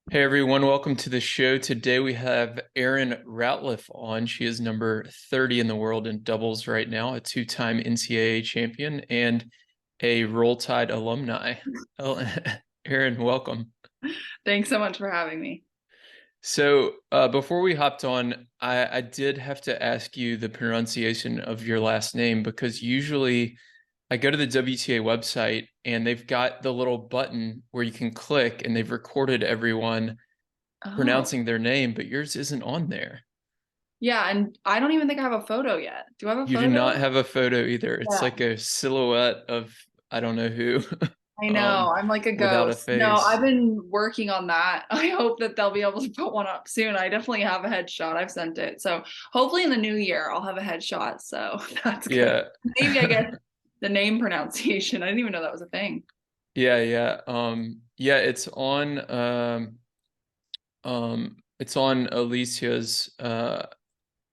Hey everyone, welcome to the show. Today we have Erin Routliffe on. She is number 30 in the world in doubles right now, a two-time NCAA champion and a Roll Tide alumni. Oh, Erin, welcome. Thanks so much for having me. So before we hopped on, I did have to ask you the pronunciation of your last name because usually I go to the WTA website and they've got the little button where you can click and they've recorded everyone Oh, pronouncing their name, but yours isn't on there. yeah. And I don't even think I have a photo yet. Do I have a You do not photo? have a photo either. It's Yeah. like a silhouette of I don't know who, I know. I'm like a without a ghost. No, I've face. been working on that. I hope that they'll be able to put one up soon. I definitely have a headshot. I've sent it. So hopefully in the new year, I'll have a headshot. So that's good. Yeah. Maybe I guess the name pronunciation. I didn't even know that was a thing. Yeah, yeah. Yeah, it's on Alicia's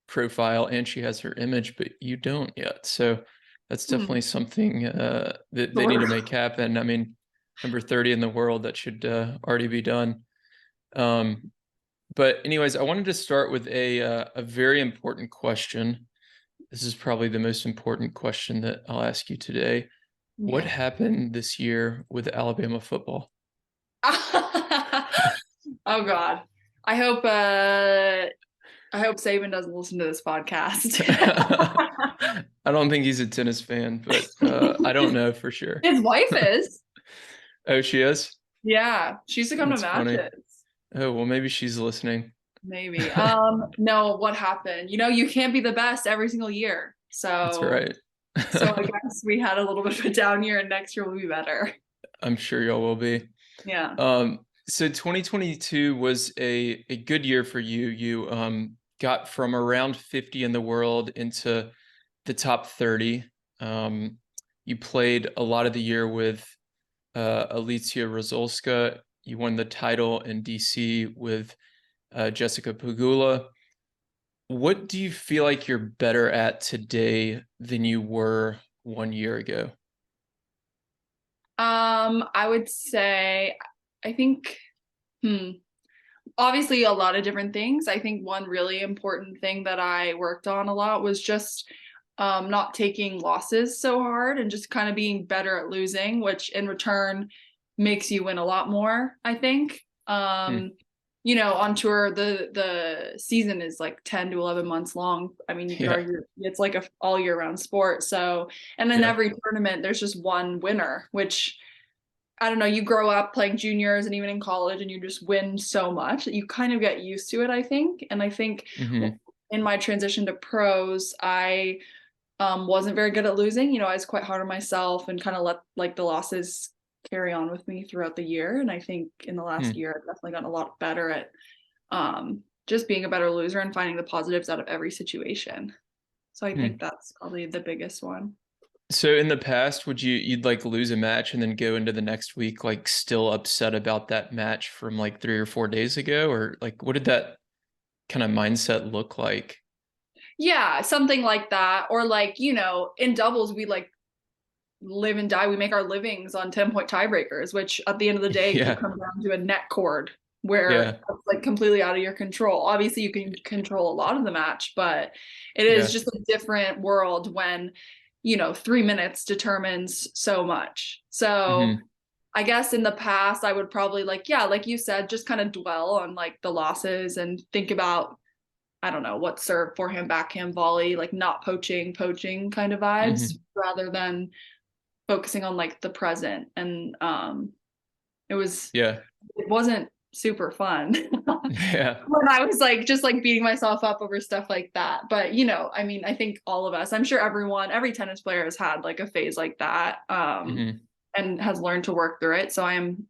profile and she has her image, but you don't yet. So that's Hmm. definitely something that they need to Sure. make happen. I mean, number 30 in the world, that should already be done. Um, But anyways, I wanted to start with a very important question. This is probably the most important question that I'll ask you today. What Okay. happened this year with Alabama football? Oh God. I hope I hope Saban doesn't listen to this podcast. I don't think he's a tennis fan, but I don't know for sure. His wife is. Oh, she is? Yeah, she used to come to That's funny. matches. Oh, well, maybe she's listening. Maybe. No, what happened? You can't be the best every single year. That's So, right. so I guess we had a little bit of a down year, and next year will be better. I'm sure y'all will be. Yeah. So 2022 was a good year for you. You got from around 50 in the world into the top 30. Um, you played a lot of the year with Alicia Rozolska. You won the title in DC with Jessica Pegula. What do you feel like you're better at today than you were 1 year ago? I would say, I think, hmm, obviously a lot of different things. I think one really important thing that I worked on a lot was just not taking losses so hard and just kind of being better at losing, which in return makes you win a lot more, I think. Hmm. On tour, the season is like 10 to 11 months long. I mean, you could Yeah, argue it's like a all year round sport. So, and then yeah. every tournament, there's just one winner, which I don't know, you grow up playing juniors and even in college and you just win so much that you kind of get used to it, I think. And I think Hmm. in my transition to pros, I wasn't very good at losing. I was quite hard on myself and kind of let like the losses carry on with me throughout the year. And I think in the last Hmm. year, I've definitely gotten a lot better at just being a better loser and finding the positives out of every situation. So I think Hmm. that's probably the biggest one. So in the past, you'd like lose a match and then go into the next week like still upset about that match from like 3 or 4 days ago? Or like what did that kind of mindset look like? Yeah, something like that. Or like, in doubles, we like live and die. We make our livings on 10-point tiebreakers, which at the end of the day could Yeah, come down to a net cord where yeah, it's like completely out of your control. Obviously, you can control a lot of the match, but it is yeah. just a different world when, 3 minutes determines so much. So Hmm. I guess in the past, I would probably like, yeah, like you said, just kind of dwell on like the losses and think about, I don't know, what serve, forehand, backhand, volley, like not poaching kind of vibes Hmm. rather than focusing on like the present. And it was Yeah, it wasn't super fun yeah. when I was like just like beating myself up over stuff like that. But I mean, I think all of us, I'm sure every tennis player has had like a phase like that. Hmm. And has learned to work through it. So I am,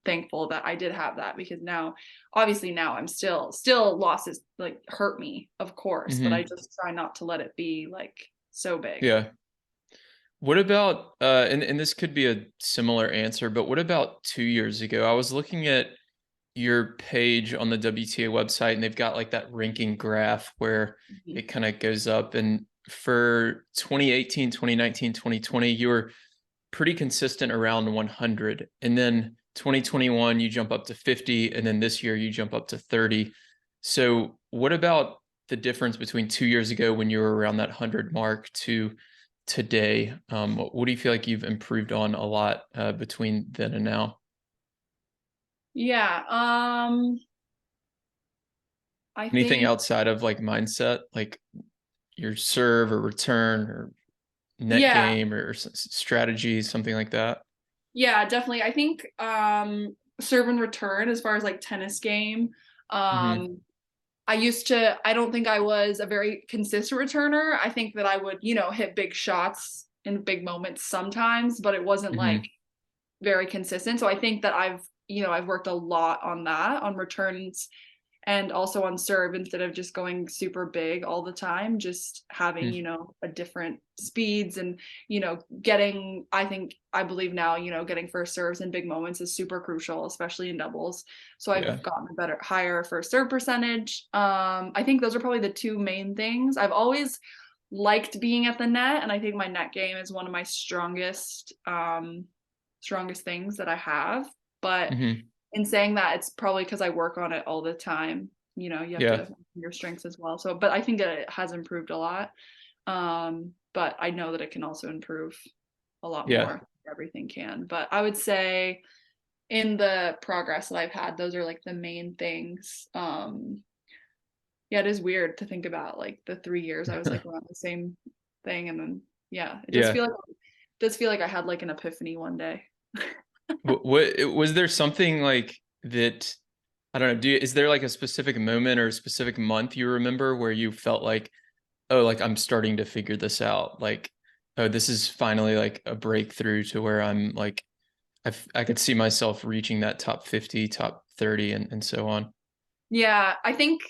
thankful that I did have that because now, obviously now I'm still losses like hurt me, of course, but I Hmm. just try not to let it be like so big. Yeah. What about and this could be a similar answer, but what about 2 years ago? I was looking at your page on the WTA website and they've got like that ranking graph where Mhm. it kind of goes up. And for 2018, 2019, 2020, you were pretty consistent around 100. And then 2021 you jump up to 50, and then this year you jump up to 30. So what about the difference between 2 years ago when you were around that 100 mark to today? What do you feel like you've improved on a lot between then and now? Yeah. I Anything think, outside of like mindset, like your serve or return or net yeah, game or strategy, something like that? yeah, definitely. I think serve and return as far as like tennis game. Mm-hmm. Um I don't think I was a very consistent returner. I think that I would, hit big shots in big moments sometimes, but it wasn't Mm-hmm. like very consistent. So I think that I've worked a lot on that, on returns and also on serve instead of just going super big all the time, just having, a different speeds and, getting, I believe now, getting first serves in big moments is super crucial, especially in doubles. So Yeah. I've gotten a better, higher first serve percentage. I think those are probably the two main things. I've always liked being at the net, and I think my net game is one of my strongest things that I have. But Mm-hmm. in saying that, it's probably because I work on it all the time. You have Yeah. to your strengths as well. So, but I think that it has improved a lot. But I know that it can also improve a lot Yeah. more. Everything can. But I would say in the progress that I've had, those are like the main things. Yeah, it is weird to think about like the 3 years I was like around the same thing, and then yeah, Yeah. it does feel like I had like an epiphany one day. What was there something like that? I don't know. Is there like a specific moment or a specific month you remember where you felt like, oh, like I'm starting to figure this out? Like, oh, this is finally like a breakthrough to where I'm like, I could see myself reaching that top 50, top 30, and so on. Yeah, I think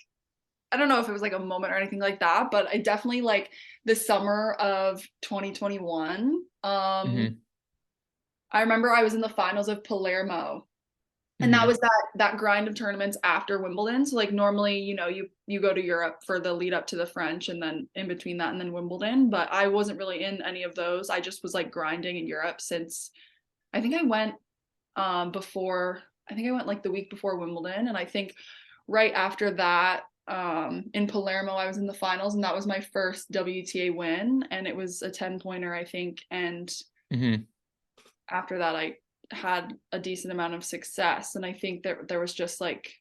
I don't know if it was like a moment or anything like that, but I definitely like the summer of 2021. Mm-hmm. I remember I was in the finals of Palermo, and that Mm-hmm. was that grind of tournaments after Wimbledon. So like normally, you go to Europe for the lead up to the French, and then in between that and then Wimbledon. But I wasn't really in any of those. I just was like grinding in Europe since I think I went before I think I went like the week before Wimbledon, and I think right after that in Palermo I was in the finals, and that was my first WTA win, and it was a 10 pointer I think, and Mm-hmm. after that I had a decent amount of success, and I think that there was just like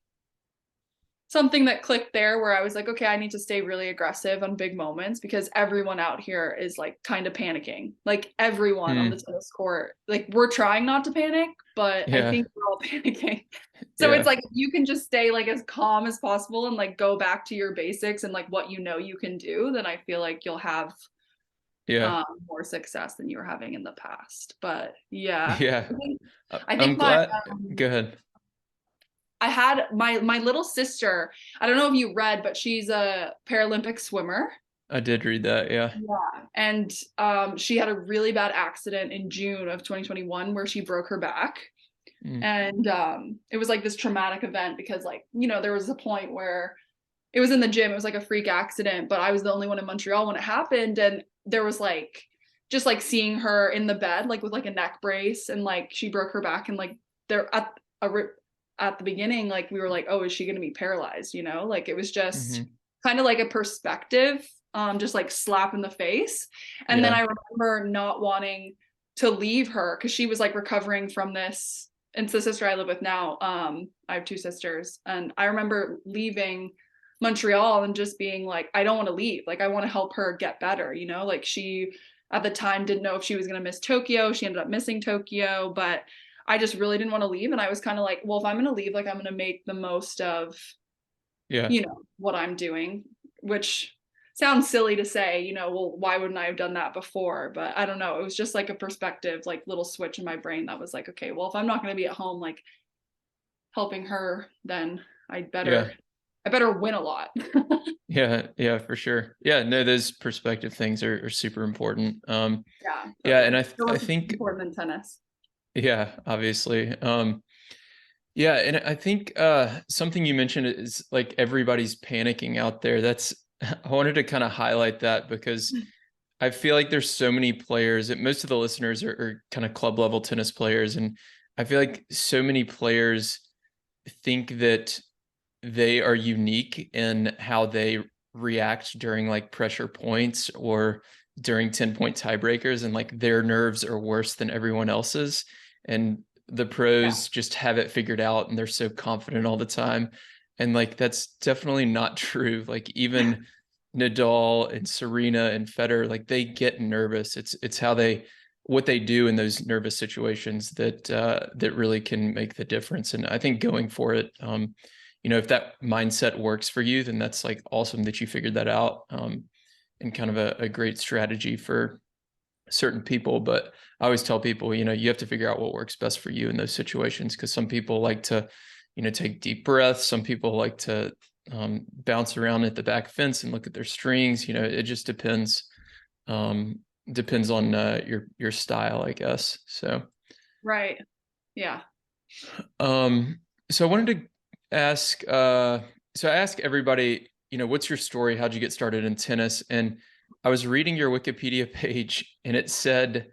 something that clicked there where I was like, okay, I need to stay really aggressive on big moments because everyone out here is like kind of panicking. Like everyone on the Mm. tennis court, like we're trying not to panic, but I Yeah. think we're all panicking. So it's Yeah. like you can just stay like as calm as possible and like go back to your basics and like what you can do, then I feel like you'll have Yeah. more success than you were having in the past. But yeah, Yeah. I I'm think my glad. Go ahead. I had my little sister. I don't know if you read, but she's a Paralympic swimmer. I did read that. Yeah. Yeah. And she had a really bad accident in June of 2021 where she broke her back. Mm. And it was like this traumatic event because, like, there was a point where it was in the gym. It was like a freak accident, but I was the only one in Montreal when it happened. And there was like, just like seeing her in the bed, like with like a neck brace, and like she broke her back. And like there at the beginning, like we were like, oh, is she going to be paralyzed? Like it was just Mm-hmm. kind of like a perspective, just like slap in the face. And then Yeah. I remember not wanting to leave her because she was like recovering from this. And it's the sister I live with now. I have two sisters, and I remember leaving Montreal and just being like, I don't want to leave. Like, I want to help her get better, Like, she at the time didn't know if she was going to miss Tokyo. She ended up missing Tokyo, but I just really didn't want to leave. And I was kind of like, well, if I'm going to leave, like, I'm going to make the most of, Yeah. what I'm doing, which sounds silly to say, well, why wouldn't I have done that before? But I don't know. It was just like a perspective, like little switch in my brain that was like, okay, well, if I'm not going to be at home, like helping her, then Yeah. I better win a lot. Yeah. Yeah. For sure. Yeah. No, those perspective things are super important. Yeah, Yeah. And totally. So I what's think, important than tennis? yeah, obviously. Yeah. And I think something you mentioned is like everybody's panicking out there. I wanted to kind of highlight that because I feel like there's so many players that most of the listeners are kind of club level tennis players. And I feel like so many players think that they are unique in how they react during like pressure points or during 10-point tiebreakers, and like their nerves are worse than everyone else's. And the Yeah. pros just have it figured out and they're so confident all the time. And like that's definitely not true. Like even Nadal and Serena and Federer, like they get nervous. It's how they what they do in those nervous situations that that really can make the difference. And I think going for it, if that mindset works for you, then that's like awesome that you figured that out, and kind of a great strategy for certain people. But I always tell people, you have to figure out what works best for you in those situations, because some people like to, take deep breaths. Some people like to bounce around at the back fence and look at their strings. It just depends. Depends on your style, I guess. So, Right. Yeah. um, so I wanted to ask. So I ask everybody, what's your story? How'd you get started in tennis? And I was reading your Wikipedia page, and it said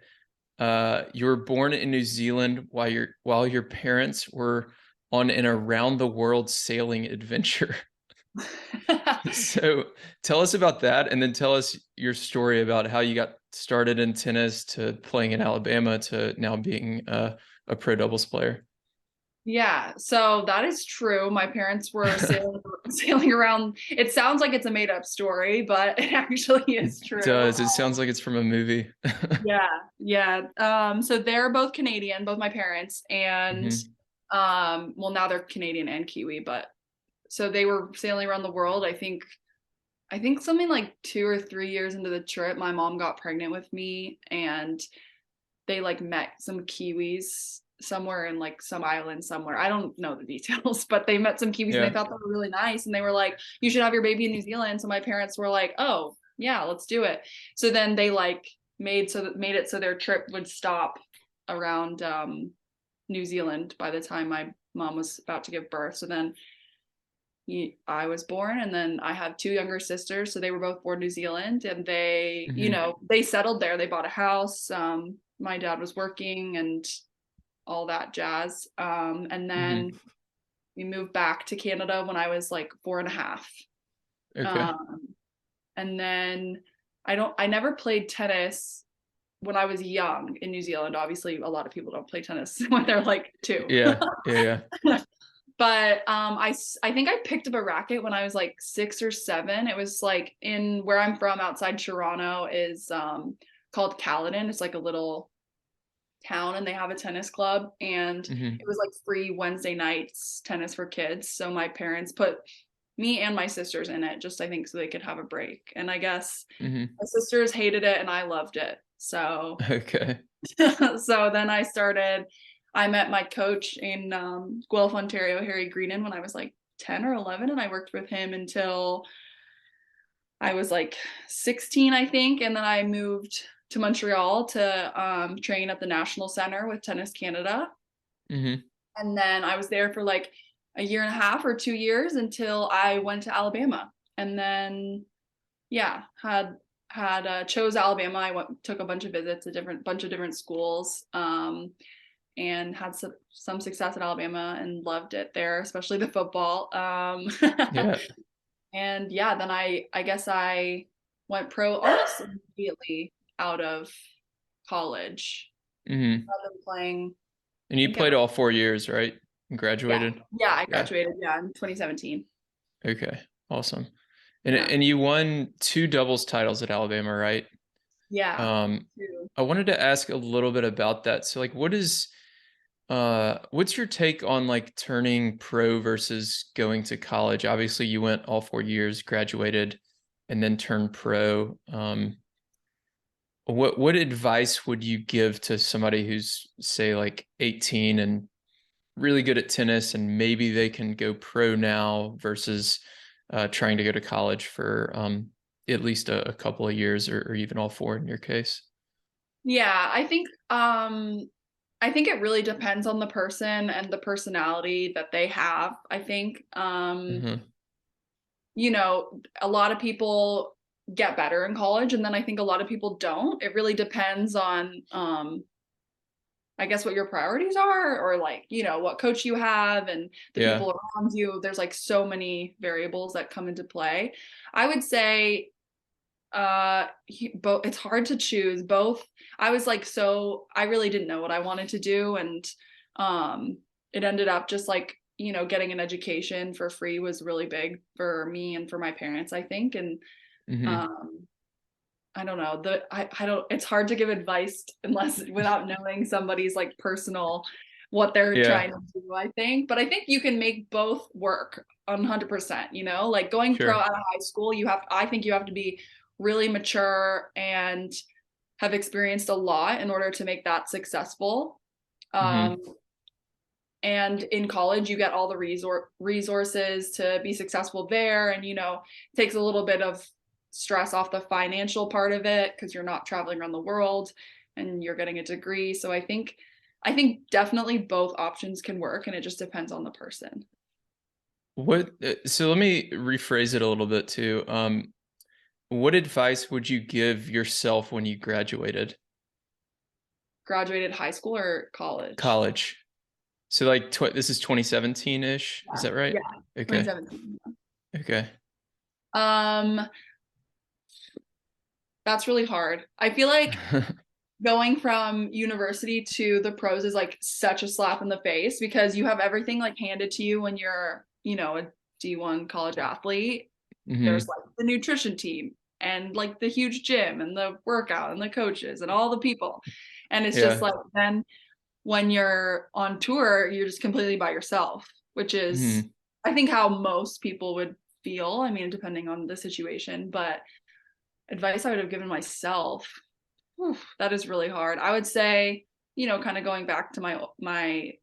you were born in New Zealand while your parents were on an around the world sailing adventure. So tell us about that, and then tell us your story about how you got started in tennis to playing in Alabama to now being a pro doubles player. Yeah, so that is true. My parents were sailing around. It sounds like it's a made up story, but it actually It is true. does. It sounds like it's from a movie. Yeah, yeah. So they're both Canadian, both my parents, and Hmm. well, now they're Canadian and Kiwi, but so they were sailing around the world. I think something like 2 or 3 years into the trip, my mom got pregnant with me, and they like met some Kiwis somewhere in like some island somewhere. I don't know the details, but they met some Kiwis and they Yeah. thought they were really nice, and they were like, "You should have your baby in New Zealand." So my parents were like, "Oh, yeah, let's do it." So then they like made it so their trip would stop around New Zealand by the time my mom was about to give birth. So then I was born, and then I have two younger sisters, so they were both born in New Zealand, and they, Hmm. they settled there. They bought a house. My dad was working and all that jazz. And then Hmm. we moved back to Canada when I was like 4.5. Okay. Um, and then I never played tennis when I was young in New Zealand. Obviously, a lot of people don't play tennis when they're like two. Yeah. Yeah. Yeah. But I think I picked up a racket when I was like 6 or 7. It was like in where I'm from outside Toronto is called Caledon. It's like a little town, and they have a tennis club, and Hmm. it was like free Wednesday nights tennis for kids. So my parents put me and my sisters in it, just I think so they could have a break. And I guess Hmm. my sisters hated it and I loved it. So Okay. so then I met my coach in Guelph, Ontario, Harry Greenan, when I was like 10 or 11. And I worked with him until I was like 16, I think. And then I moved to Montreal to train at the National Center with Tennis Canada. Hmm. And then I was there for like a year and a half or 2 years until I went to Alabama. And then, yeah, had chose Alabama. Took a bunch of visits to different bunch of different schools. And had some success at Alabama and loved it there, especially the football. Yeah. And yeah, then I guess I went pro almost immediately out of college. Hmm. I've been playing, And I you think played ever. all 4 years, right? And Yeah, graduated. yeah, I Yeah. graduated, yeah, in 2017. Okay. Awesome. And Yeah, and you won two doubles titles at Alabama, right? yeah. Um, I wanted to ask a little bit about that. So like what's your take on like turning pro versus going to college? Obviously you went all 4 years, graduated, and then turned pro. What advice would you give to somebody who's say like 18 and really good at tennis and maybe they can go pro now versus trying to go to college for at least a couple of years, or even all four in your case? Yeah, I think it really depends on the person and the personality that they have. I think Hmm. a lot of people get better in college, and then I think a lot of people don't. It really depends on I guess what your priorities are, or like, you know, what coach you have and the Yeah. people around you. There's like so many variables that come into play. I would say both, it's hard to choose both. I was like, so I really didn't know what I wanted to do, and um it ended up just like, you know, getting an education for free was really big for me and for my parents, I think. And Hmm. um I don't know, I don't, it's hard to give advice unless without knowing somebody's like personal, what they're Yeah. trying to do, I think. But I think you can make both work 100%, you know, like going pro Sure. out of high school, I think you have to be really mature and have experienced a lot in order to make that successful. Hmm. Um, and in college, you get all the resources to be successful there. And, you know, it takes a little bit of stress off the financial part of it because you're not traveling around the world and you're getting a degree. So I think definitely both options can work, and it just depends on the person. So let me rephrase it a little bit too. What advice would you give yourself when you graduated Graduated high school or college? college? So like this is 2017-ish, is Yeah. that right? Yeah. Okay. 2017. Okay. Um, that's really hard. I feel like going from university to the pros is like such a slap in the face because you have everything like handed to you when you're, you know, a D1 college athlete. There's Hmm. like the nutrition team and like the huge gym and the workout and the coaches and all the people. And it's just Yeah. like then when you're on tour, you're just completely by yourself, which is, Hmm. I think, how most people would feel. I mean, depending on the situation, but advice I would have given myself, whew, that is really hard. I would say, you know, kind of going back to my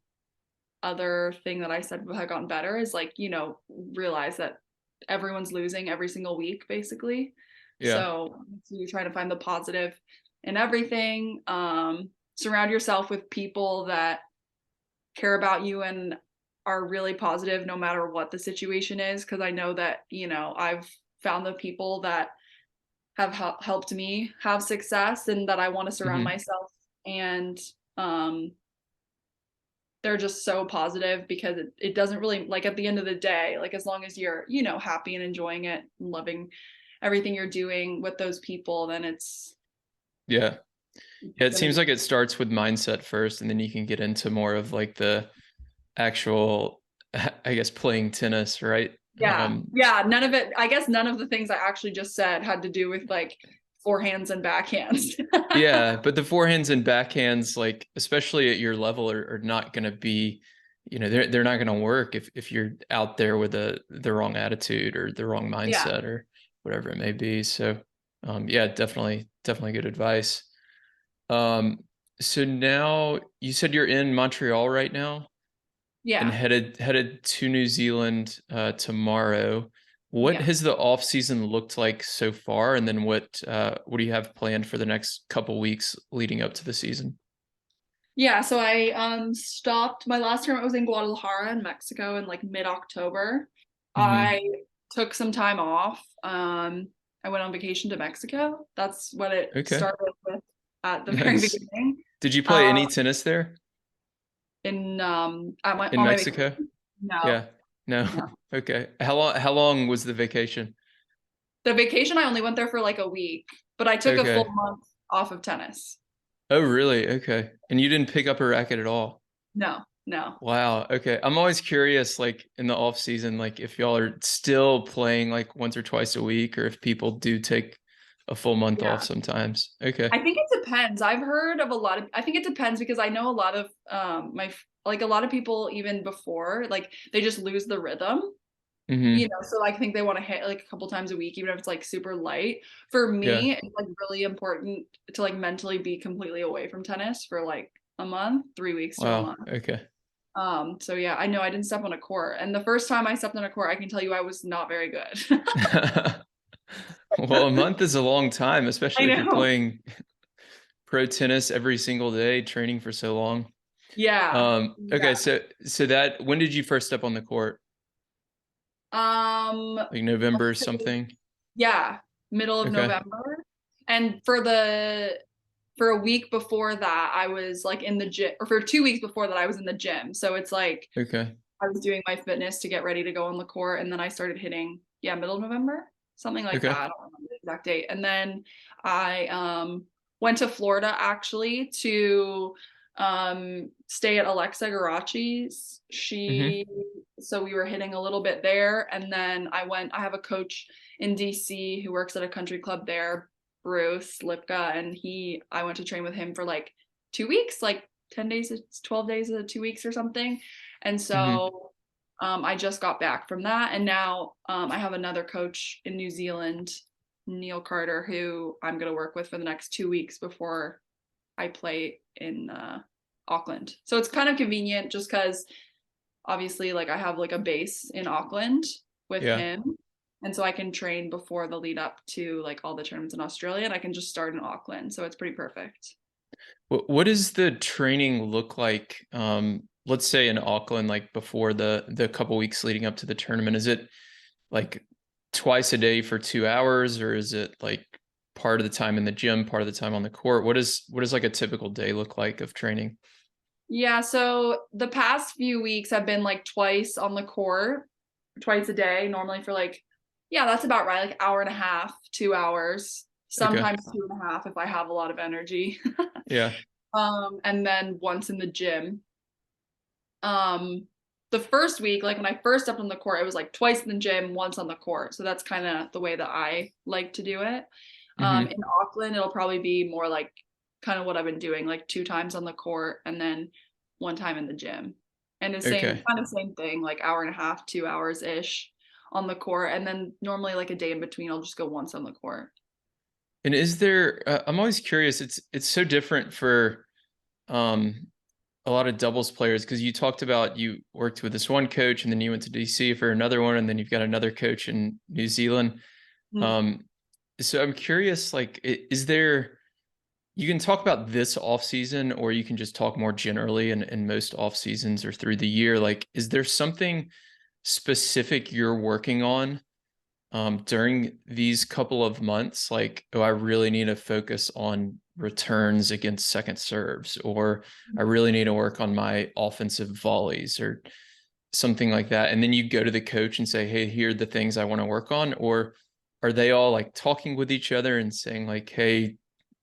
other thing that I said had gotten better is like, you know, realize that everyone's losing every single week, basically. Yeah. So you're trying to find the positive in everything. Surround yourself with people that care about you and are really positive no matter what the situation is. Cause I know that, you know, I've found the people that have helped me have success and that I want to surround Hmm. myself. And um, they're just so positive because it doesn't really, like, at the end of the day, like as long as you're, you know, happy and enjoying it and loving everything you're doing with those people, then it's Yeah. Yeah, it gonna seems be. like it starts with mindset first, and then you can get into more of like the actual, I guess, playing tennis, right? Yeah. Yeah. None of it, I guess none of the things I actually just said had to do with like forehands and backhands. Yeah, but the forehands and backhands, like especially at your level, are not going to be, they're not going to work if you're out there with the wrong attitude or the wrong Yeah. mindset or whatever it may be. So, yeah, definitely good advice. Um, so now you said you're in Montreal right now and Yeah. headed to New Zealand tomorrow. What Yeah. has the off season looked like so far? And then what do you have planned for the next couple weeks leading up to the season? Yeah. So I stopped my last tournament was in Guadalajara in Mexico in like mid-October. Hmm. I took some time off. I went on vacation to Mexico. That's what it Okay. started with at the very Nice. beginning. Did you play Uh any tennis there in at my in on my Mexico? vacation. No, Yeah. No. no. Okay. How long was the vacation? The vacation I only went there for like a week, but I took a full Okay. month off of tennis. Oh, really? Okay. And you didn't pick up a racket at all? No, no. Wow. Okay. I'm always curious, like in the off season, like if y'all are still playing like once or twice a week, or if people do take a full month off Yeah. sometimes. Okay. I think it depends. I've heard of a lot of, I think it depends because I know a lot of like a lot of people even before, like they just lose the rhythm, you Hmm. know, so I think they want to hit like a couple times a week, even if it's like super light. For Yeah. me, it's like really important to like mentally be completely away from tennis for like a month, 3 weeks to a Wow. month. Okay. So yeah, I know I didn't step on a court. And the first time I stepped on a court, I can tell you I was not very good. Well, a month is a long time, I especially if you're know. playing pro tennis every single day, training for so long. Yeah. Okay, Yeah. so that when did you first step on the court? Um, Like November or something? yeah, middle of Okay. November. And for for a week before that, I was like in the gym, or for 2 weeks before that, I was in the gym. So it's like Okay. I was doing my fitness to get ready to go on the court, and then I started hitting, yeah, middle of November, something like that. Okay. I don't remember the exact date. And then I went to Florida actually to stay at Alexa Garachi's. Mm-hmm. So we were hitting a little bit there, and then I have a coach in DC who works at a country club there, Bruce Lipka, and I went to train with him for like 2 weeks, like 10 days, 12 days, 2 weeks or something. And Mm-hmm. so I just got back from that. And now I have another coach in New Zealand, Neil Carter, who I'm going to work with for the next 2 weeks before I play in Auckland. So it's kind of convenient just because obviously like I have like a base in Auckland with Yeah. him. And so I can train before the lead up to like all the tournaments in Australia, and I can just start in Auckland. So it's pretty perfect. What does the training look like? Let's say in Auckland, like before the couple weeks leading up to the tournament, is it like twice a day for 2 hours, or is it like part of the time in the gym, part of the time on the court? What does like a typical day look like of training? Yeah, so the past few weeks have been like twice on the court, twice a day, normally for like, yeah, that's about right, like hour and a half, 2 hours, Okay. sometimes 2.5 if I have a lot of energy. Yeah. And then once in the gym. Um, the first week, like when I first stepped on the court, it was like twice in the gym, once on the court. So that's kind of the way that I like to do it. Mm-hmm. In Auckland, it'll probably be more like kind of what I've been doing, like 2 times on the court and then 1 time in the gym. And the same Okay. kind of same thing, like hour and a half, 2 hours ish on the court. And then normally like a day in between, I'll just go once on the court. And is there, I'm always curious, it's so different for um a lot of doubles players because you talked about you worked with this one coach and then you went to DC for another one and then you've got another coach in New Zealand. Mm. Um, so I'm curious, like, is there, you can talk about this off season or you can just talk more generally in most off seasons or through the year. Like, is there something specific you're working on during these couple of months? Like, oh, I really need to focus on returns against second serves, or I really need to work on my offensive volleys or something like that. And then you go to the coach and say, hey, here are the things I want to work on. Or are they all like talking with each other and saying, like, hey,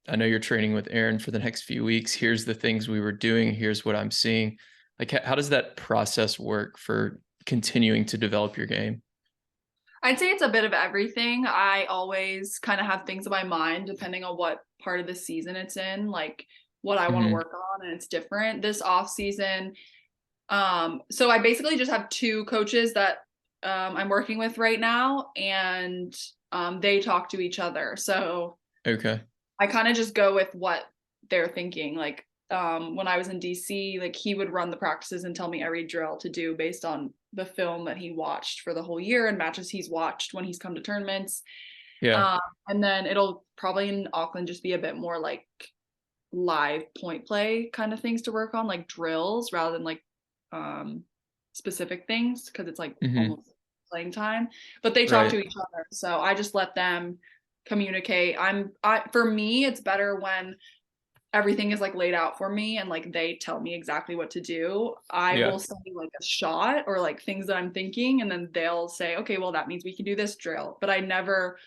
I know you're training with Erin for the next few weeks. Here's the things we were doing. Here's what I'm seeing. Like, how does that process work for continuing to develop your game? I'd say it's a bit of everything. I always kind of have things in my mind depending on what part of the season it's in, like what I want to Hmm. work on, and it's different. This off season, so I basically just have two coaches that I'm working with right now, and they talk to each other. So Okay. I kind of just go with what they're thinking. Like when I was in DC, like he would run the practices and tell me every drill to do based on the film that he watched for the whole year and matches he's watched when he's come to tournaments. Yeah. And then it'll probably in Auckland just be a bit more like live point play kind of things to work on, like drills rather than like um, specific things because it's like Hmm. almost playing time. But they talk Right. to each other, so I just let them communicate. For me, it's better when everything is like laid out for me and like they tell me exactly what to do. I Yeah. will say like a shot or like things that I'm thinking, and then they'll say, okay, well, that means we can do this drill. But I never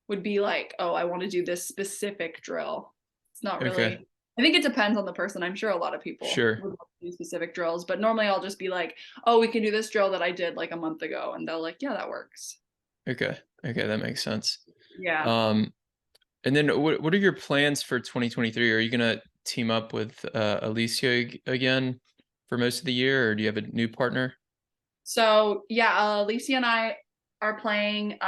would be like, oh, I want to do this specific drill. It's not Okay. really, I think it depends on the person. I'm sure a lot of people Sure. would do specific drills, but normally I'll just be like, oh, we can do this drill that I did like a month ago. And they'll like, yeah, that works. Okay. Okay. That makes sense. Yeah. Um, and then what are your plans for 2023? Are you gonna team up with Alicia again for most of the year, or do you have a new partner? So yeah, Lacey and I are playing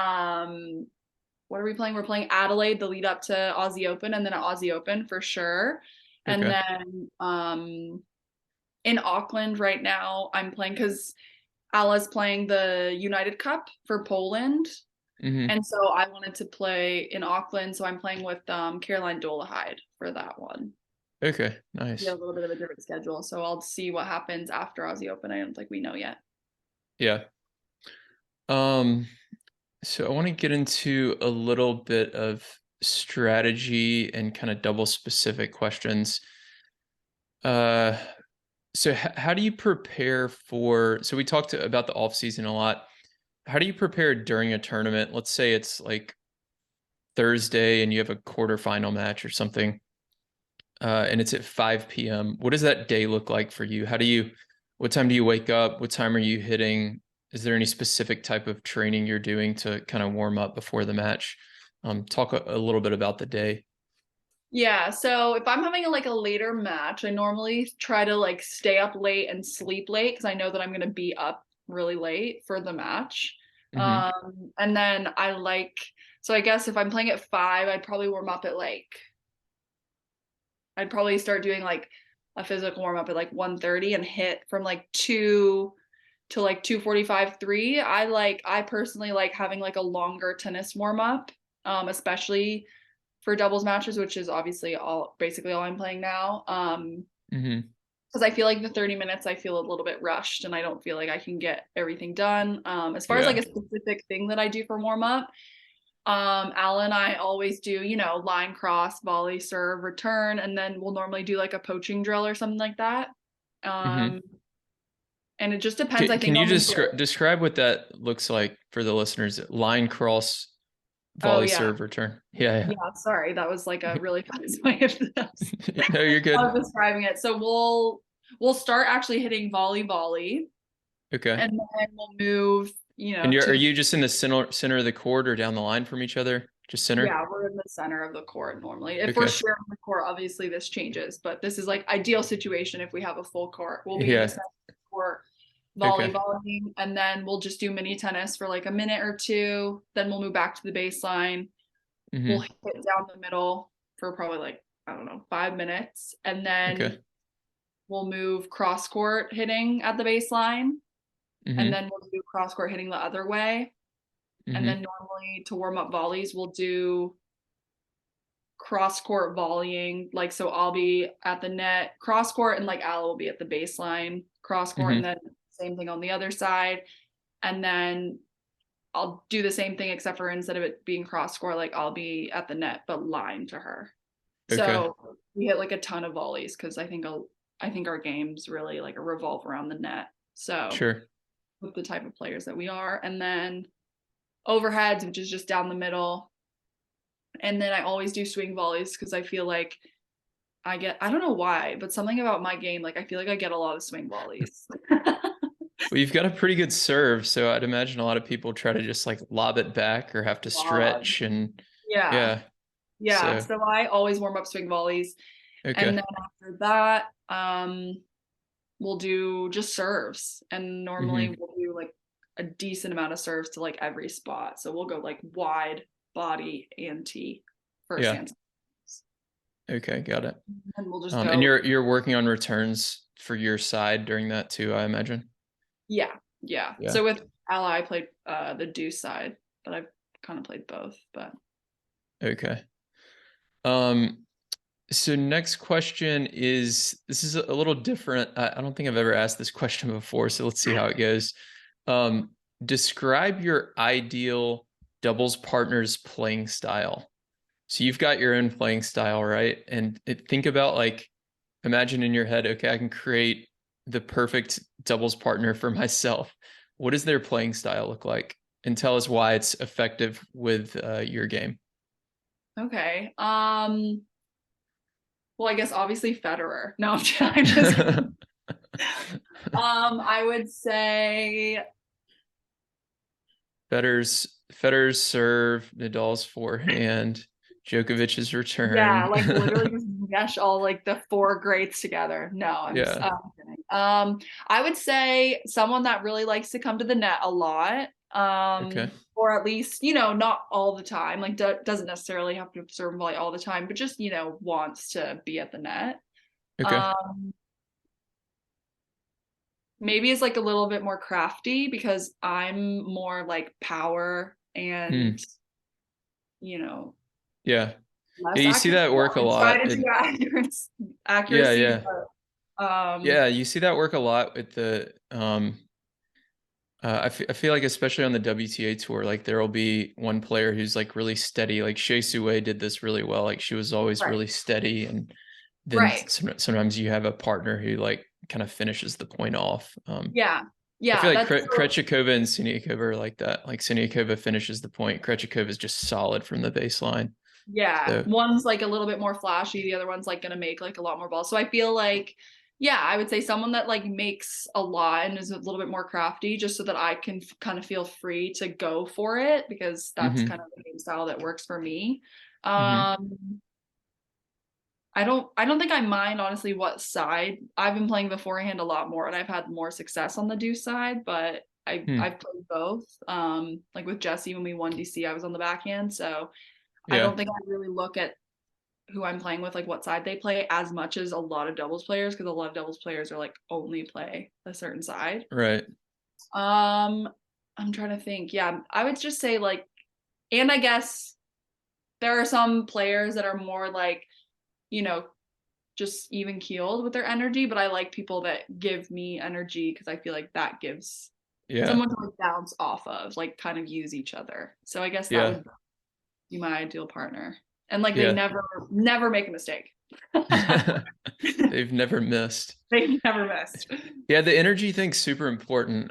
what are we playing? We're playing Adelaide the lead up to Aussie Open and then at Aussie Open for sure. And Okay. then in Auckland right now I'm playing because Ala's playing the United Cup for Poland. Hmm. And so I wanted to play in Auckland, so I'm playing with Caroline Dolehide for that one. Okay. We have Nice. a little bit of a different schedule, so I'll see what happens after Aussie Open. I don't think we know yet. Yeah. Um, so I want to get into a little bit of strategy and kind of double specific questions. Uh, so how do you prepare for, so we talked about the off season a lot. How do you prepare during a tournament? Let's say it's like Thursday and you have a quarterfinal match or something, and it's at 5 p.m. What does that day look like for you? What time do you wake up? What time are you hitting? Is there any specific type of training you're doing to kind of warm up before the match? Talk a little bit about the day. Yeah, so if I'm having like a later match, I normally try to like stay up late and sleep late because I know that I'm gonna be up really late for the match. Mm-hmm. And then so I guess if I'm playing at 5, I'd probably warm up at I'd probably start doing like a physical warm up at like 1:30 and hit from like 2 to like 2:45, 3. I personally like having like a longer tennis warm up, especially for doubles matches, which is obviously basically all I'm playing now. Mm-hmm. Because I feel like the 30 minutes I feel a little bit rushed and I don't feel like I can get everything done. As far as like Yeah. a specific thing that I do for warm up, Alan and I always do, line cross, volley, serve, return, and then we'll normally do like a poaching drill or something like that. Mm-hmm. Um, and it just depends, I Can think, you on the describe what that looks like for the listeners? Line cross, Oh volley, yeah. serve, return. Yeah, Yeah, sorry. That was like a yeah. really fast way No, you're good. of describing it. So we'll start actually hitting volley volley Okay. and then we'll move, And to are the you just in the center of the court or down the line from each other? Just center? yeah, we're in the center of the court normally. If we're Okay. sharing the court, obviously this changes, but this is like ideal situation if we have a full court. We'll be in the Yeah. center of the court Okay. volleying, and then we'll just do mini tennis for like a minute or two. Then we'll move back to the baseline. We'll Mm-hmm. hit down the middle for probably like, I don't know, 5 minutes. And then Okay. we'll move cross court hitting at the baseline. And Mm-hmm. then we'll do cross court hitting the other way. And Mm-hmm. then normally to warm up volleys, we'll do cross court volleying. Like, so I'll be at the net, cross court, and like Al will be at the baseline, cross court, and Mm-hmm. then same thing on the other side. And then I'll do the same thing except for instead of it being cross court, like I'll be at the net but line to her. Okay. So we hit like a ton of volleys because I think our games really like revolve around the net. So Sure. with the type of players that we are, and then overheads, which is just down the middle, and then I always do swing volleys because I feel like I don't know why, but something about my game, like I feel like I get a lot of swing volleys. Well, you've got a pretty good serve, so I'd imagine a lot of people try to just like lob it back or have to God. stretch and Yeah. yeah. Yeah. So, So I always warm up swing volleys. And okay. then after that, we'll do just serves. And normally Mm-hmm. we'll do like a decent amount of serves to like every spot. So we'll go like wide, body, and tee first Yeah. and Okay, got it. and we'll just And go. you're working on returns for your side during that too, I imagine. Yeah. Yeah. Yeah. So with Ally, I played the deuce side, but I've kind of played both. But Okay. Um, so next question is, this is a little different. I don't think I've ever asked this question before, so let's see how it goes. Um, Describe your ideal doubles partner's playing style. So you've got your own playing style, right? And think about like, imagine in your head, okay, I can create the perfect doubles partner for myself. What does their playing style look like? And tell us why it's effective with your game. okay. Well, I guess obviously Federer. No, I'm just kidding. I would say Federer's serve, Nadal's forehand, Djokovic's yeah, return. like literally just mesh all like the four greats together. No, Yeah. I'm kidding. I would say someone that really likes to come to the net a lot. Okay. Or at least, not all the time. Like doesn't necessarily have to serve volley all the time, but just, wants to be at the net. Okay. Um, maybe is like a little bit more crafty because I'm more like power and, Hmm. you know, Yeah. Yeah, less you see accuracy. that work a I try lot. to do Yeah, accuracy, yeah. but Yeah, you see that work a lot with the I feel like especially on the WTA tour, like there will be one player who's like really steady. Like Shea Sue did this really well. Like she was always Right. really steady, and then Right. sometimes you have a partner who like kind of finishes the point off. Yeah. I feel Yeah. like That's so, Krejcikova and Siniakova are like that. Like Siniakova finishes the point. Krejcikova is just solid from the baseline. yeah. So, One's like a little bit more flashy. The other one's like going to make like a lot more balls. So I feel like, yeah, I would say someone that like makes a lot and is a little bit more crafty just so that I can kind of feel free to go for it because that's hmm kind of the game style that works for me. hmm Um, I don't think I mind honestly what side. I've been playing the forehand a lot more and I've had more success on the deuce side, but hmm. I've played both. Like with Jesse when we won DC, I was on the backhand, so I Yeah, don't think I really look at who I'm playing with, like what side they play, as much as a lot of doubles players, because a lot of doubles players are like only play a certain side. right. Um, I'm trying to think. Yeah, I would just say like, and I guess there are some players that are more like, you know, just even keeled with their energy, but I like people that give me energy because I feel like that gives Yeah, someone to like bounce off of, like kind of use each other. So I guess that yeah, would be my ideal partner. And like they yeah. never make a mistake. They've never missed. They never missed. Yeah, the energy thing's super important.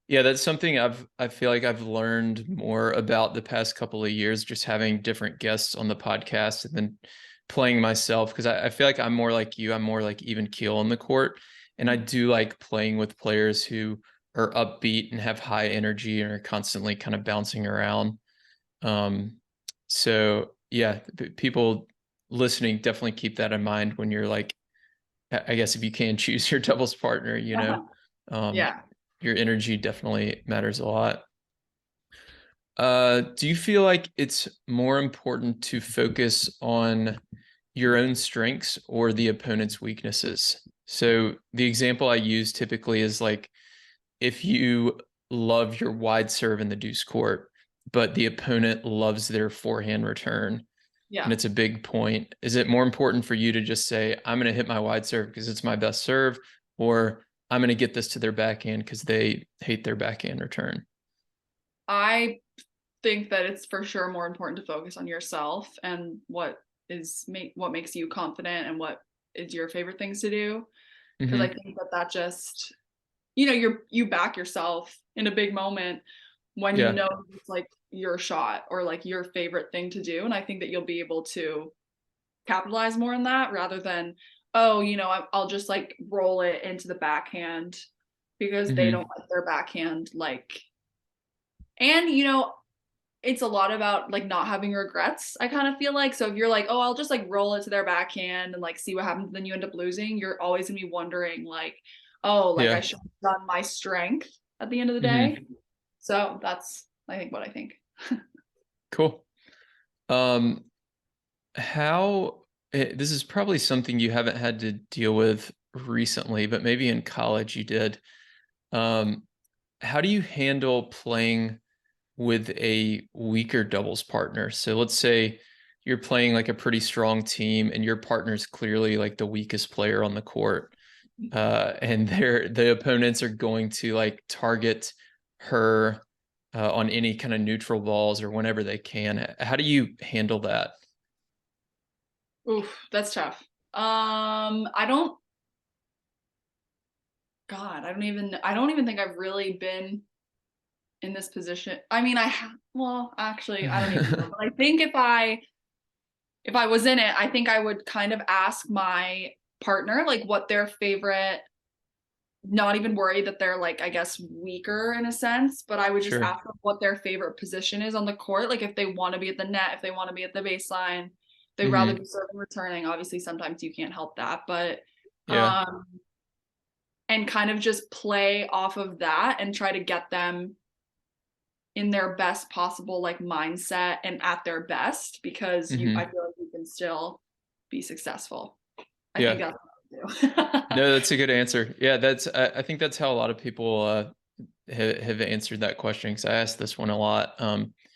Yeah, that's something I feel like I've learned more about the past couple of years, just having different guests on the podcast and then playing myself because I feel like I'm more like you. I'm more like even keel on the court. And I do like playing with players who are upbeat and have high energy and are constantly kind of bouncing around. Um, so yeah, people listening definitely keep that in mind when you're like I guess if you can choose your doubles partner, um, Yeah. your energy definitely matters a lot. Do you feel like it's more important to focus on your own strengths or the opponent's weaknesses? So the example I use typically is like if you love your wide serve in the deuce court, but the opponent loves their forehand return, and Yeah. it's a big point. Is it more important for you to just say, I'm going to hit my wide serve because it's my best serve, or I'm going to get this to their backhand because they hate their backhand return? I think that it's for sure more important to focus on yourself and what makes you confident and what is your favorite things to do. Because I hmm think that just you back yourself in a big moment when you Yeah. know it's like your shot or like your favorite thing to do. And I think that you'll be able to capitalize more on that rather than, oh, I'll just like roll it into the backhand because they don't hmm like their backhand. Like, and it's a lot about like not having regrets, I kind of feel like. So if you're like, oh, I'll just like roll it to their backhand and like see what happens, then you end up losing, you're always gonna be wondering like, oh, like I Yeah. should have done my strength at the end of the day. hmm So that's I think what I think. Cool. Um, this is probably something you haven't had to deal with recently, but maybe in college you did. Um, how do you handle playing with a weaker doubles partner? So let's say you're playing like a pretty strong team and your partner's clearly like the weakest player on the court. And the opponents are going to like target her on any kind of neutral balls or whenever they can. How do you handle that? Oof, that's tough. I don't God, I don't even think I've really been in this position. I mean, well, actually, I don't even know. But I think if I was in it, I think I would kind of ask my partner like what their favorite, not even worry that they're like, I guess, weaker in a sense, but I would just Sure. ask them what their favorite position is on the court. Like if they want to be at the net, if they want to be at the baseline, they'd rather hmm be serving returning. Obviously, sometimes you can't help that, but Yeah. um and kind of just play off of that and try to get them in their best possible like mindset and at their best because I hmm feel like you can still be successful. I think Yeah. that's what I do. No, that's a good answer. Yeah, I think that's how a lot of people have answered that question because I asked this one a lot.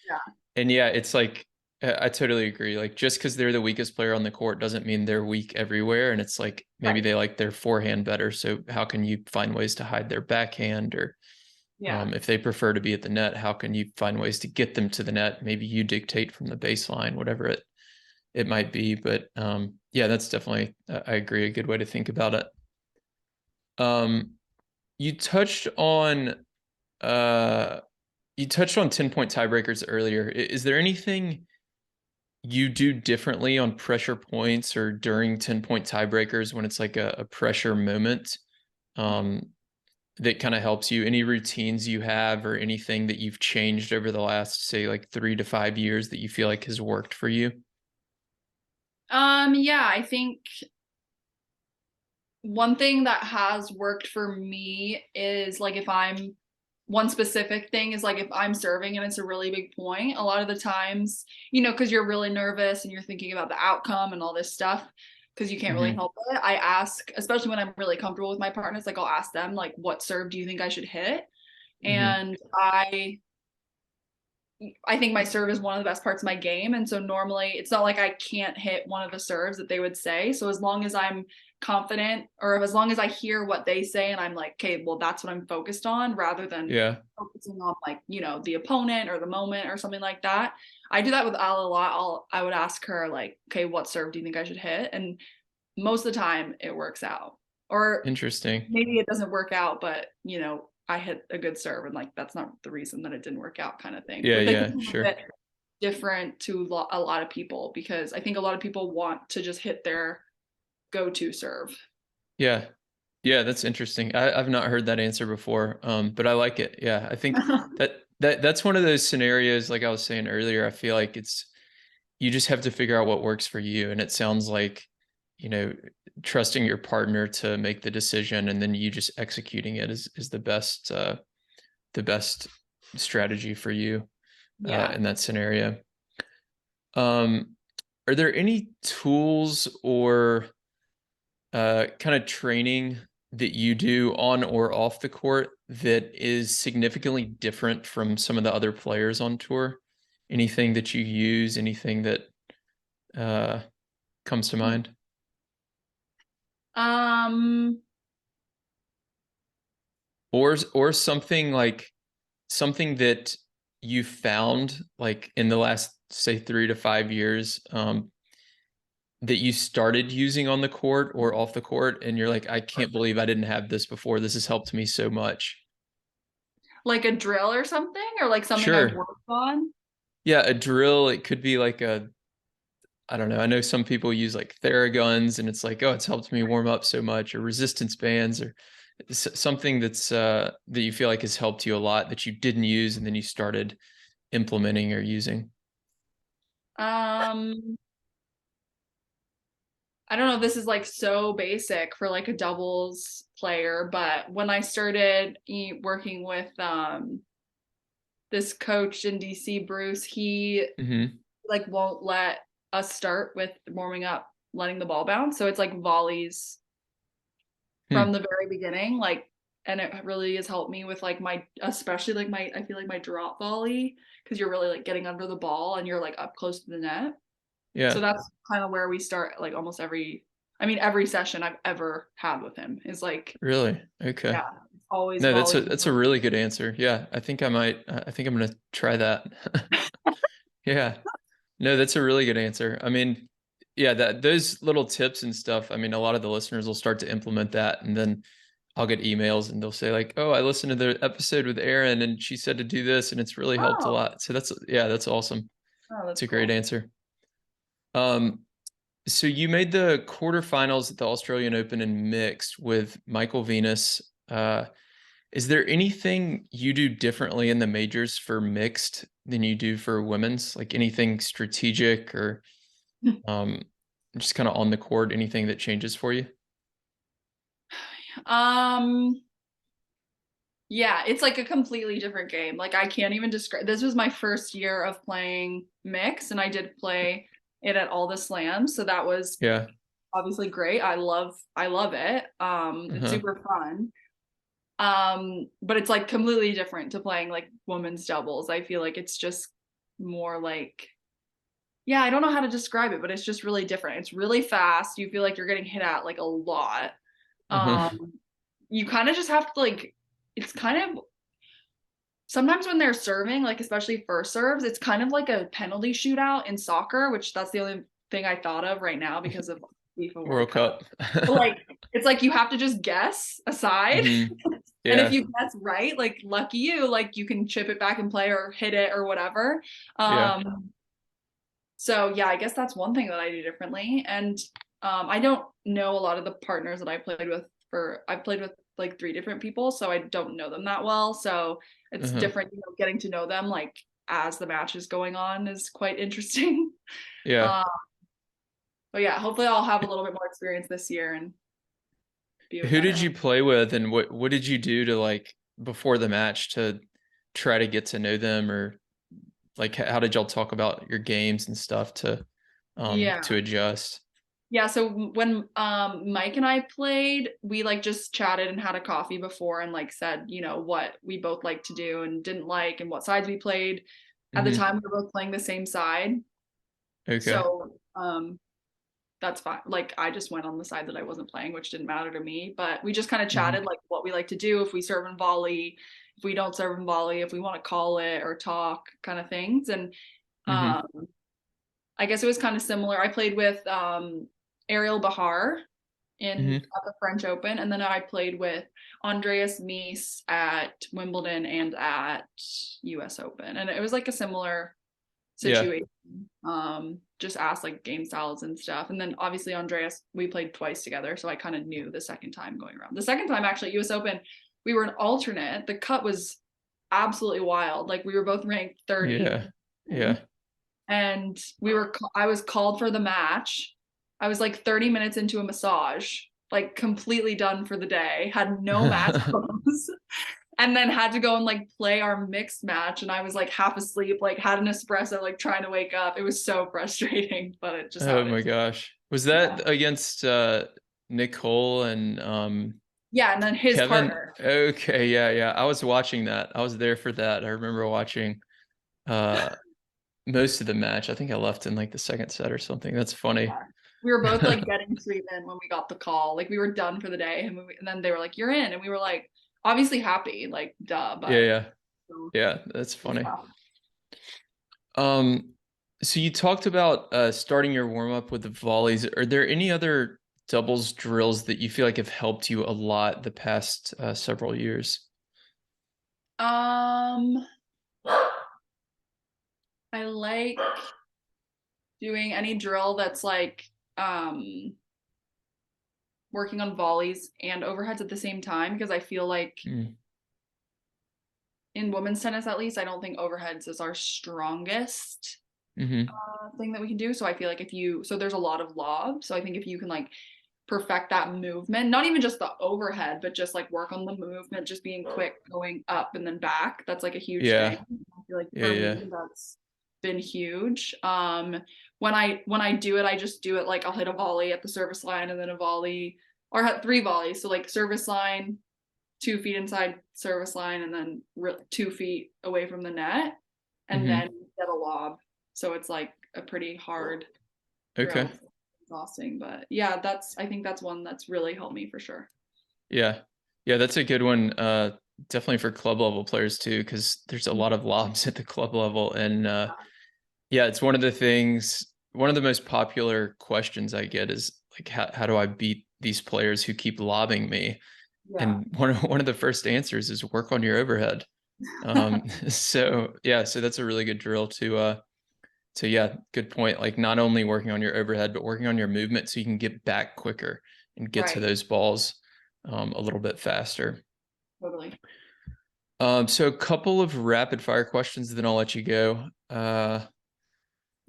Yeah, And yeah, it's like I totally agree. Like just because they're the weakest player on the court doesn't mean they're weak everywhere. And it's like maybe right. they like their forehand better. So how can you find ways to hide their backhand or Yeah. If they prefer to be at the net, how can you find ways to get them to the net? Maybe you dictate from the baseline, whatever it might be. But yeah, that's definitely, I agree, a good way to think about it. You touched on uh, 10-point tiebreakers earlier. Is there anything you do differently on pressure points or during 10-point tiebreakers when it's like a pressure moment um, that kind of helps you? Any routines you have or anything that you've changed over the last, say, like 3 to 5 years that you feel like has worked for you? Yeah, I think one thing that has worked for me is like if I'm one specific thing is like if I'm serving and it's a really big point, a lot of the times, because you're really nervous and you're thinking about the outcome and all this stuff, because you can't really Hmm. help it. I ask, especially when I'm really comfortable with my partners, like I'll ask them, like, what serve do you think I should hit? Hmm. And I think my serve is one of the best parts of my game. And so normally it's not like I can't hit one of the serves that they would say. So as long as I'm confident or as long as I hear what they say and I'm like, okay, well, that's what I'm focused on rather than Yeah, focusing on like, the opponent or the moment or something like that. I do that with Al a lot. I would ask her like, okay, what serve do you think I should hit? And most of the time it works out. Or interesting. maybe it doesn't work out, but I hit a good serve and like that's not the reason that it didn't work out kind of thing. Yeah, But I think yeah, it's a sure. bit different to a lot of people because I think a lot of people want to just hit their go-to serve. Yeah. Yeah, that's interesting. I've not heard that answer before, but I like it. Yeah, I think that's one of those scenarios, like I was saying earlier, I feel like it's you just have to figure out what works for you. And it sounds like, you know, trusting your partner to make the decision and then you just executing it is the best strategy for you Yeah. in that scenario. Um, are there any tools or kind of training that you do on or off the court that is significantly different from some of the other players on tour? Anything that you use, anything that uh, comes to mind? Um, Or something like something that you found like in the last, say, 3 to 5 years, that you started using on the court or off the court, and you're like, I can't believe I didn't have this before. This has helped me so much. like a drill or something, or like something I've Sure. worked on. Yeah, a drill. It could be like I don't know. I know some people use like Theraguns, and it's like, oh, it's helped me warm up so much, or resistance bands, or something that you feel like has helped you a lot that you didn't use, and then you started implementing or using. Um, I don't know if this is like so basic for like a doubles player, but when I started working with this coach in DC, Bruce, he Hmm. like won't let us start with warming up, letting the ball bounce. So it's like volleys from Hmm. the very beginning, like, and it really has helped me with like especially like I feel like my drop volley because you're really like getting under the ball and you're like up close to the net. So Yeah. that's kind of where we start like almost every session I've ever had with him is like, Really? Okay. yeah, always No, volleys. that's a really good answer. Yeah, I think I might. I think I'm gonna try that. Yeah. No, that's a really good answer. I mean, yeah, that those little tips and stuff. I mean, a lot of the listeners will start to implement that, and then I'll get emails and they'll say like, "Oh, I listened to the episode with Erin, and she said to do this, and it's really helped a Oh, lot." So that's yeah, that's awesome. oh, It's that's a great cool. answer. Um, so you made the quarterfinals at the Australian Open in mixed with Michael Venus. Is there anything you do differently in the majors for mixed than you do for women's? Like anything strategic or um, just kind of on the court, anything that changes for you? Um, yeah, it's like a completely different game. Like I can't even describe. This was my first year of playing mix, and I did play it at all the slams, so that was Yeah. obviously great. I love it. It's Uh-huh. super fun. But it's like completely different to playing like women's doubles. I feel like it's just more like, yeah, I don't know how to describe it, but it's just really different. It's really fast. You feel like you're getting hit at like a lot. Uh-huh. Um, you kind of just have to like, it's kind of sometimes when they're serving, like especially first serves, it's kind of like a penalty shootout in soccer, which that's the only thing I thought of right now because of FIFA World World Cup. Cup. But like it's like you have to just guess a side. And if Yeah. you guess right, like lucky you, like you can chip it back and play or hit it or whatever. Yeah. So yeah, I guess that's one thing that I do differently. And I don't know a lot of the partners that I played with I've played with like 3 different people, so I don't know them that well. So it's Uh-huh. different, getting to know them like as the match is going on is quite interesting. Yeah. Um, but yeah, hopefully I'll have a little bit more experience this year and be a Who did better. you play with, and what did you do to like before the match to try to get to know them, or like how did y'all talk about your games and stuff Yeah. to adjust? Yeah, so when Mike and I played, we like just chatted and had a coffee before and like said, what we both like to do and didn't like and what sides we played. At the Mm-hmm. time we were both playing the same side. Okay. So that's fine. Like I just went on the side that I wasn't playing, which didn't matter to me. But we just kind of Mm-hmm. chatted like what we like to do, if we serve and volley, if we don't serve and volley, if we want to call it or talk kind of things. And Mm-hmm. um I guess it was kind of similar. I played with Ariel Bahar in Mm-hmm. at the French Open, and then I played with Andreas Mies at Wimbledon and at US Open, and it was like a similar Yeah. situation. Just asked like game styles and stuff, and then obviously Andreas, we played twice together, so I kind of knew the second time going around. The second time actually at US Open, we were an alternate. The cut was absolutely wild. Like we were both ranked 30. Yeah. Yeah. And I was called for the match. I was like 30 minutes into a massage, like completely done for the day, had no match clothes, and then had to go and like play our mixed match. And I was like half asleep, like had an espresso, like trying to wake up. It was so frustrating, but it just how Oh it my is. gosh. Was Yeah. that against Nicole and Yeah. And then his Kevin? partner. Okay, yeah, yeah. I was watching that. I was there for that. I remember watching uh most of the match. I think I left in like the second set or something. That's funny. Yeah. We were both like getting treatment when we got the call. Like we were done for the day, and then they were like, "You're in," and we were like, obviously happy, like duh, Yeah, but yeah. so, Yeah, that's it was funny. tough. Um, so you talked about starting your warm up with the volleys. Are there any other doubles drills that you feel like have helped you a lot the past several years? Um, I like doing any drill that's like um working on volleys and overheads at the same time because I feel like Mm, in women's tennis at least, I don't think overheads is our strongest hmm. thing that we can do. So I feel like there's a lot of lob. So I think if you can like perfect that movement, not even just the overhead, but just like work on the movement, just being quick, going up and then back. That's like a huge thing. Yeah, I feel like yeah, for yeah. me, that's been huge. When I do it, I just do it like I'll hit a volley at the service line and then a volley or 3 volleys. So like service line, 2 feet inside service line, and then 2 feet away from the net, and Hmm. then get a lob. So it's like a pretty hard Okay. drill, exhausting, but yeah, I think that's one that's really helped me for sure. Yeah. Yeah, that's a good one. Definitely for club level players too, because there's a lot of lobs at the club level. And yeah, it's one of the things, one of the most popular questions I get is like, how do I beat these players who keep lobbing me? Yeah, And one of the first answers is work on your overhead. So yeah, so that's a really good drill to yeah, good point. Like not only working on your overhead, but working on your movement so you can get back quicker and get to right, those balls a little bit faster. totally. So a couple of rapid fire questions, then I'll let you go.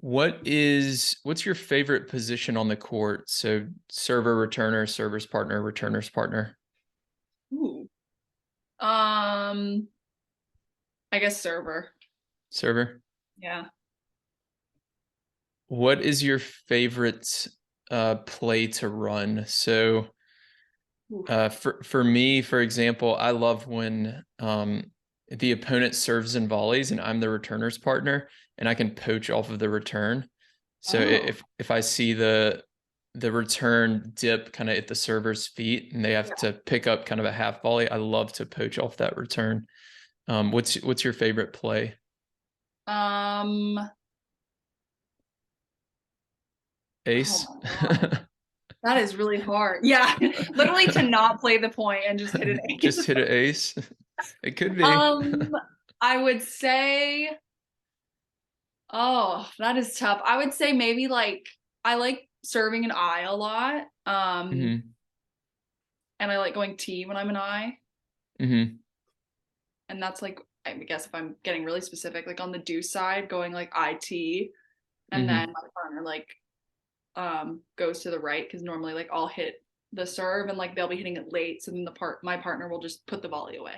What's your favorite position on the court? So server, returner, server's partner, returner's partner, Ooh. I guess server. server. Yeah. What is your favorite play to run? So Oof. for me, for example, I love when the opponent serves in volleys and I'm the returner's partner and I can poach off of the return. So Oh, if I see the return dip kind of at the server's feet and they have yeah. to pick up kind of a half volley, I love to poach off that return. What's your favorite play? Um, oh Ace? my God. That is really hard. Yeah. Literally to not play the point and just hit an ace. Just hit an ace? It could be. Um, I would say, oh, that is tough. I would say maybe like I like serving an I a lot. Hmm. And I like going T when I'm an I. Hmm. And that's like, I guess if I'm getting really specific, like on the deuce side, going like IT, and then Hmm. my partner like goes to the right because normally like I'll hit the serve and like they'll be hitting it late, so then my partner will just put the volley away.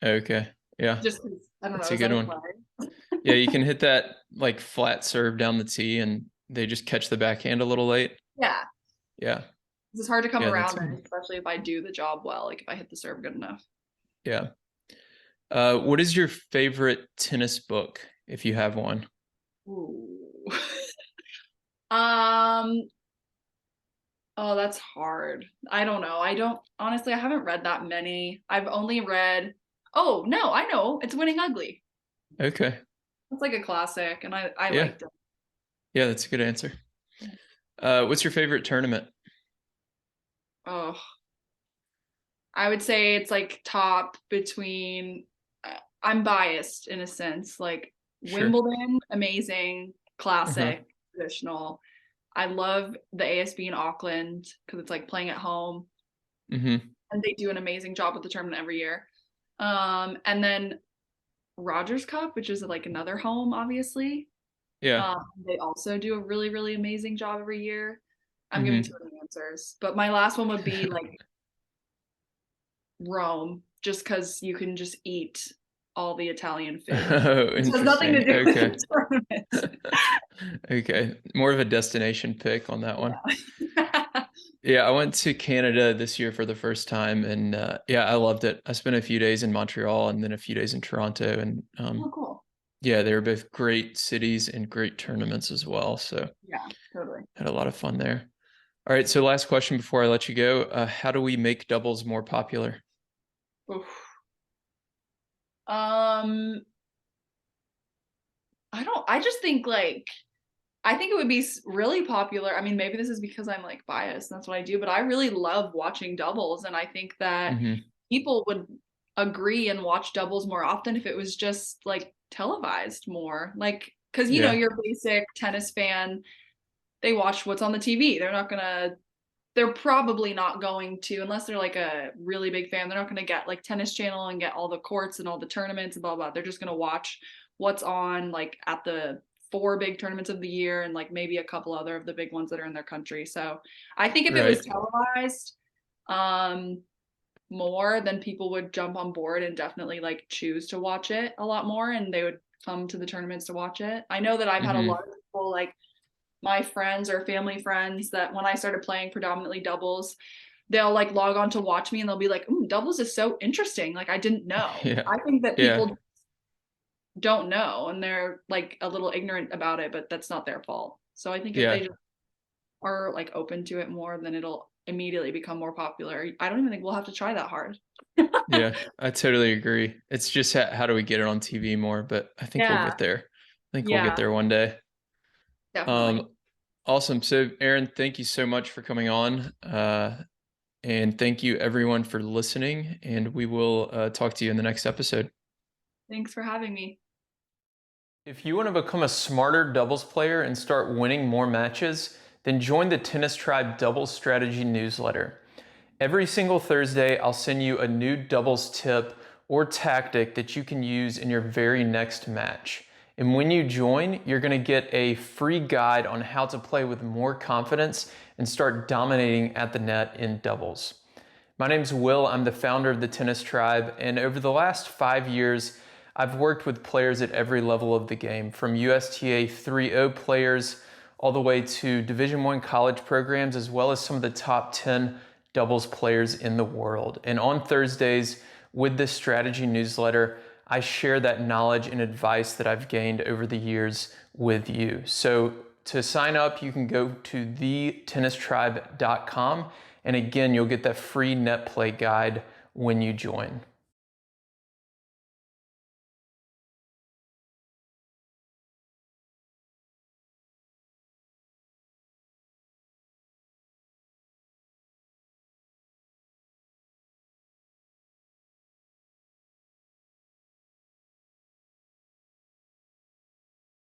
Okay. Yeah. Just 'cause, I don't know, That's a is that good a one. play? Yeah, you can hit that like flat serve down the tee and they just catch the backhand a little late. Yeah, Yeah. it's hard to come Yeah, that's around a it, good. especially if I do the job well, like if I hit the serve good enough. Yeah. What is your favorite tennis book, if you have one? Ooh. um, oh, that's hard. I don't know. I don't honestly, I haven't read that many. I've only read, oh no, I know. It's Winning Ugly. Okay. It's like a classic and I Yeah. liked it. Yeah, that's a good answer. What's your favorite tournament? Oh, I would say it's like top between, I'm biased in a sense, like Sure. Wimbledon, amazing, Uh-huh. classic, traditional. I love the ASB in Auckland because it's like playing at home Hmm. and they do an amazing job with the tournament every year. And then Rogers Cup, which is like another home, obviously. Yeah. They also do a really, really amazing job every year. I'm giving too Hmm. many answers, but my last one would be like Rome, just because you can just eat all the Italian food. Oh, Which has nothing to interesting. do with Okay. the tournament. Okay. More of a destination pick on that one. Yeah. Yeah, I went to Canada this year for the first time, and yeah, I loved it. I spent a few days in Montreal and then a few days in Toronto, and Oh, cool. yeah, they were both great cities and great tournaments as well. So Yeah, totally. had a lot of fun there. All right, so last question before I let you go. How do we make doubles more popular? Oof. Um, I just think like I think it would be really popular. I mean, maybe this is because I'm like biased and that's what I do, but I really love watching doubles. And I think that Hmm. people would agree and watch doubles more often if it was just like televised more. Like, because, you know, Yeah, your basic tennis fan, they watch what's on the TV. They're probably not going to, unless they're like a really big fan, they're not going to get like Tennis Channel and get all the courts and all the tournaments and blah, blah. They're just going to watch what's on like at the four big tournaments of the year and like maybe a couple other of the big ones that are in their country. So I think if it was right. televised, um, more, then people would jump on board and definitely like choose to watch it a lot more and they would come to the tournaments to watch it. I know that I've had a Hmm. lot of people like my friends or family friends that when I started playing predominantly doubles, they'll like log on to watch me and they'll be like, doubles is so interesting. Like I didn't know. Yeah, I think that yeah, people don't know and they're like a little ignorant about it, but that's not their fault. So I think if they yeah, just are like open to it more, then it'll immediately become more popular. I don't even think we'll have to try that hard. yeah. I totally agree. It's just how do we get it on TV more? But I think we'll Yeah. get there. I think we'll get Yeah, there one day. definitely. Um, awesome. So, Erin, thank you so much for coming on. And thank you everyone for listening. And we will talk to you in the next episode. Thanks for having me. If you want to become a smarter doubles player and start winning more matches, then join the Tennis Tribe Doubles Strategy newsletter. Every single Thursday, I'll send you a new doubles tip or tactic that you can use in your very next match. And when you join, you're going to get a free guide on how to play with more confidence and start dominating at the net in doubles. My name's Will. I'm the founder of the Tennis Tribe, and over the last 5 years, I've worked with players at every level of the game, from USTA 3.0 players all the way to Division I college programs, as well as some of the top 10 doubles players in the world. And on Thursdays, with this strategy newsletter, I share that knowledge and advice that I've gained over the years with you. So to sign up, you can go to thetennistribe.com. And again, you'll get that free net play guide when you join.